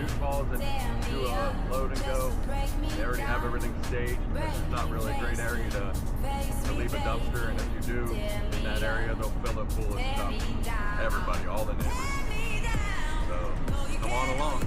Sioux Falls and do a load and go. They already have everything staged. It's not really a great area to leave a dumpster, and if you do in that area, they'll fill it full of stuff. Everybody, all the neighbors. So come on along.